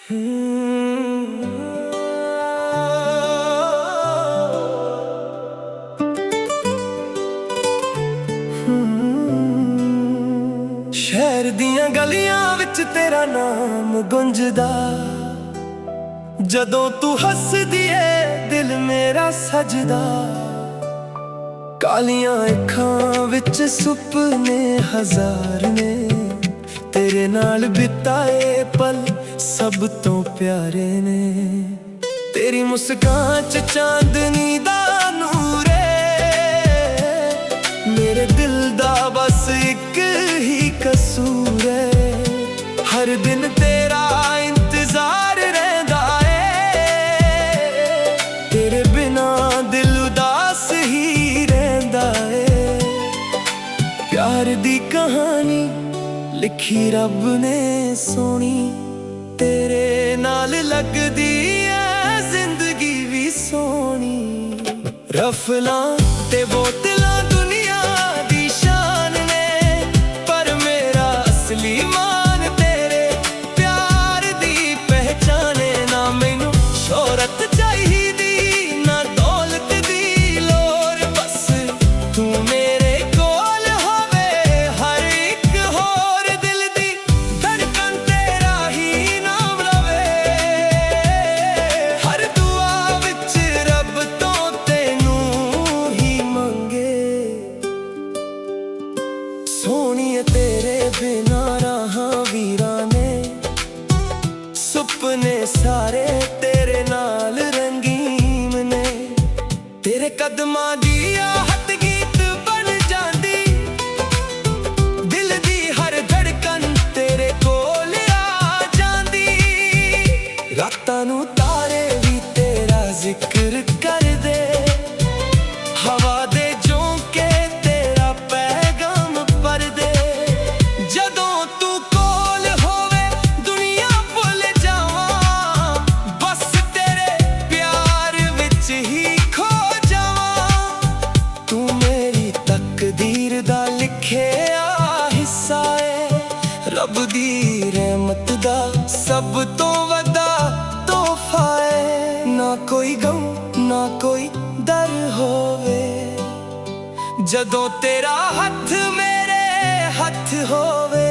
शहर दियां गलियां विच तेरा नाम गुंजदा, जदों तू हसदी ऐ दिल मेरा सजदा। कालियां अखां विच सुपने हजार ने, तेरे नाल बिताए पल सब तो प्यारे ने। तेरी मुस्कान च चांदनी दा नूर है, मेरे दिल दा बस एक ही कसूर है। हर दिन तेरा इंतजार रहंदा है, तेरे बिना दिल उदास ही रहंदा है। प्यार दी कहानी लिखी रब ने सोनी, तेरे नाल लगदी है जिंदगी भी सोनी। रफलां ते बोतलां दुनिया दी शान ने, पर मेरा असली मान तेरे प्यार दी पहचाने। ना मैनू शोहरत चाहिदी ना दौलत दी लोर, बस तू मेरे कोल होवे हर एक होर। दिल दी धड़कन तेरा ही नाम लवे, हर दुआ विच रब तो तेनू ही मंगे। सोहणिए तेरे बिना राहां वीराने, सुपने सारे तेरे नाल रंगीन ने। तेरे कदमां दी आहट गीत बन जांदी, दिल दी हर धड़कन तेरे कोल आ जांदी। रातां नू तारे भी तेरा जिक्र करदे, हवा दे झोंके तेरा पैगाम भरदे। जदों तू कोल होवे दुनिया भुल जावां, बस तेरे प्यार विच ही खो जावां। तू मेरी तकदीर दा लिखिया हिस्सा है, रब दी रहमत दा सब तो वड्डा तोहफा है। ना कोई गम ना कोई डर होवे, जदों तेरा हथ मेरे हथ होवे।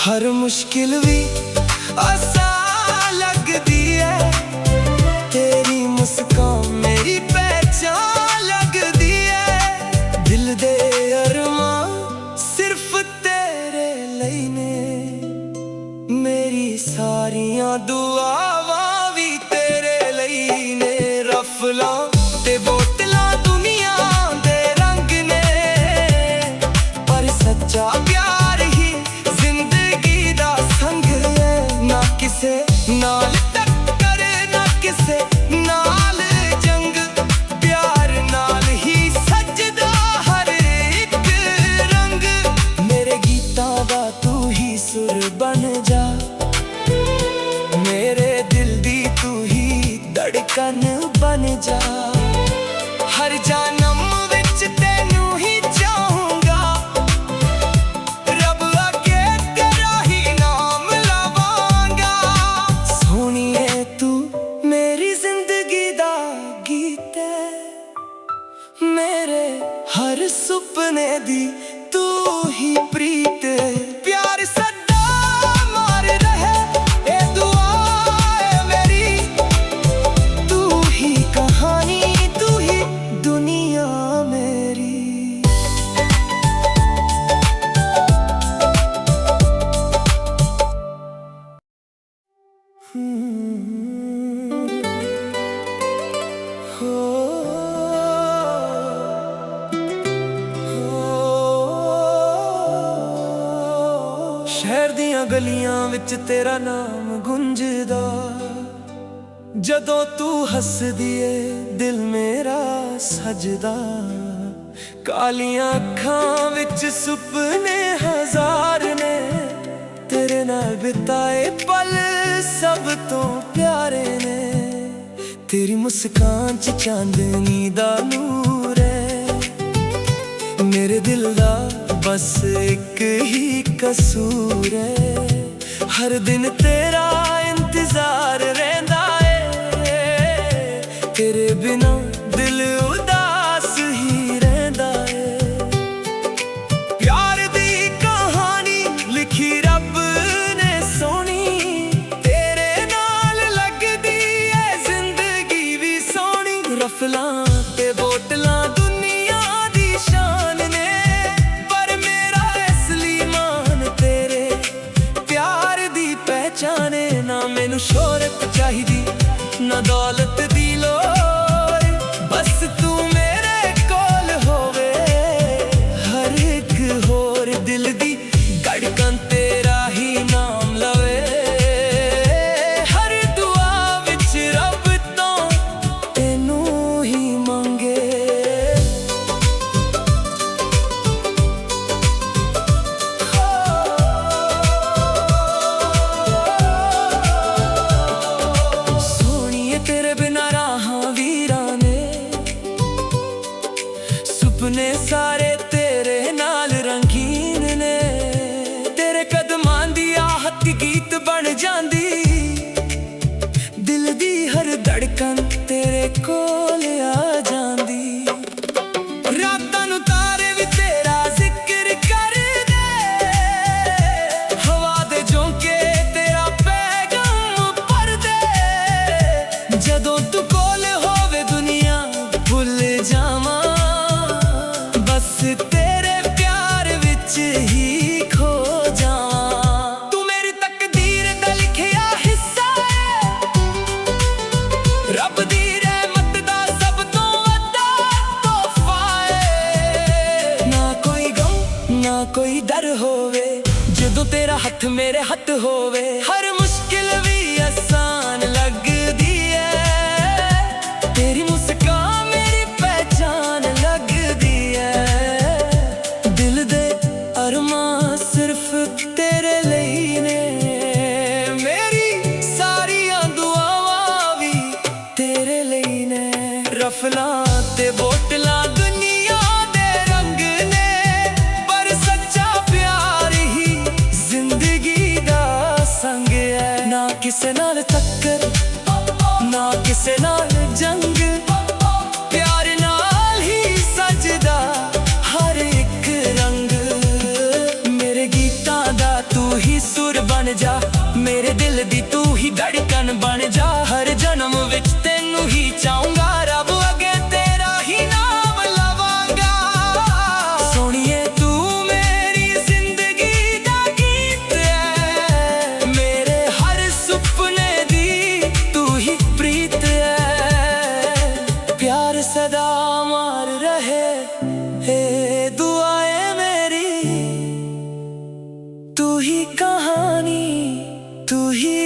हर मुश्किल भी आसान लगदी है, तेरी मुस्कान मेरी पहचान लगदी है। दिल दे अरमां सिर्फ तेरे लई ने, मेरी सारियां दुआवां भी तेरे लई ने। रफलां ते बोतलां दुनिया दे रंग ने, पर सच्चा प्यार ही जिंदगी दा संग है। ना किसे नाल टक्कर ना किसे नाल जंग, प्यार नाल ही सजदा हर एक रंग। मेरे गीतां दा तू ही सुर बन जा, मेरे दिल दी तू ही धड़कन बन जा। हर जन्म विच तैनू ही चाहूंगा, रब अगे तेरा ही नाम लवांगा। सोहणिए तू मेरी जिंदगी दा गीत है, मेरे हर सुपने दी तू ही प्रीत है। प्यार सदा मार रहे ए दुआ है मेरी, तू ही कहानी तू ही दुनिया मेरी। शहर दियां गलियां विच तेरा नाम गुंजदा, जदों तू हसदी ऐ दिल मेरा सजदा। कालियां अखां विच सुपने हजार ने, तेरे नाल बिताए पल सब तो प्यारे ने। तेरी मुस्कान च चांदनी दा नूर है, मेरे दिल दा बस एक ही कसूर है। हर दिन तेरा इंतजार रहंदा है, तेरे बिना दिल उदास ही रहंदा है। प्यार दी कहानी लिखी रब ने सोनी, तेरे नाल लगदी है जिंदगी भी सोनी। रफलां ते बोतलां दुनिया दी शान ने, पर मेरा असली मान तेरे प्यार दी पहचाने। ना मैनू शोहरत चाहिदी ना दौलत दी लोड़, बस तू मेरे कोल होवे। हर एक होर दिल दी धड़कन तेरा ही नाम लवे। हर दुआ विच रब तो तेनू ही मंगे। सोनिए तेरे बिना राहां वीरां ने, सुपने सारे तेरे नाल रंगीन ने। तेरे कदमां दी आहट गीत बन जांदी, दिल दी हर धड़कन तेरे कोल आ जांदी। रातां नूं तारे भी तेरा जिक्र करदे, हवा दे झोंके तेरा पैगाम भरदे। जदों तू कोल होवे दुनिया भुल जावां, बस तेरे प्यार विच ही खो जावां। तू मेरी तकदीर दा लिखिया हिस्सा है, रब दी रहमत दा सब तो वड्डा तोहफा है। ना कोई गम ना कोई डर होवे, जदों तेरा हथ मेरे हथ होवे। हर मुश्किल भी आसान लगदी है, तेरी मुस्कान मेरी पहचान लगदी है। दिल दे अरमां सिर्फ तेरे लिए ने, मेरी सारियां दुआवां भी तेरे लिए ने। रफलां ते बोतलां दुनिया दे रंग ने, पर सच्चा प्यार ही जिंदगी दा संग है। ना किसे नाल टक्कर ना किसे नाल जंग, प्यार नाल ही सजदा हर एक रंग। मेरे गीतां दा तू ही सुर बन जा, मेरे दिल दी तू ही धड़कन बन जा। हर जन्म विच तैनू ही चाहूंगा, रब अगे तेरा ही नाम लवांगा। सोनिए तू मेरी जिंदगी दा गीत है, मेरे हर सुपने दी तू ही प्रीत है। प्यार सदा अमर रहे हे दुआएं मेरी, तू ही कहानी तू ही